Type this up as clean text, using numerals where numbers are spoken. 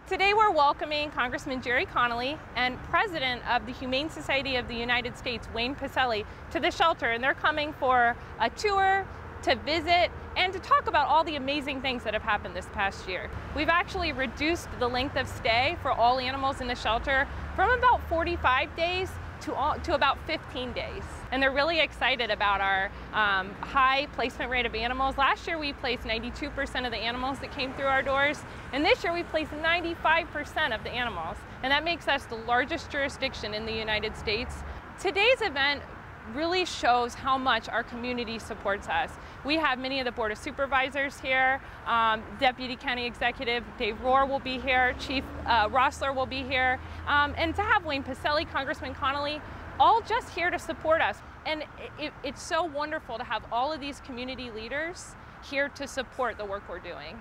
Today we're welcoming Congressman Jerry Connolly and President of the Humane Society of the United States, Wayne Pacelle, to the shelter, and they're coming for a tour, to visit, and to talk about all the amazing things that have happened this past year. We've actually reduced the length of stay for all animals in the shelter from about 45 days to about 15 days. And they're really excited about our high placement rate of animals. Last year we placed 92% of the animals that came through our doors, and this year we placed 95% of the animals. And that makes us the largest jurisdiction in the United States. Today's event really shows how much our community supports us. We have many of the Board of Supervisors here. Deputy County Executive Dave Rohr will be here. Chief Rossler will be here. And to have Wayne Pacelle, Congressman Connolly, all just here to support us. And it's so wonderful to have all of these community leaders here to support the work we're doing.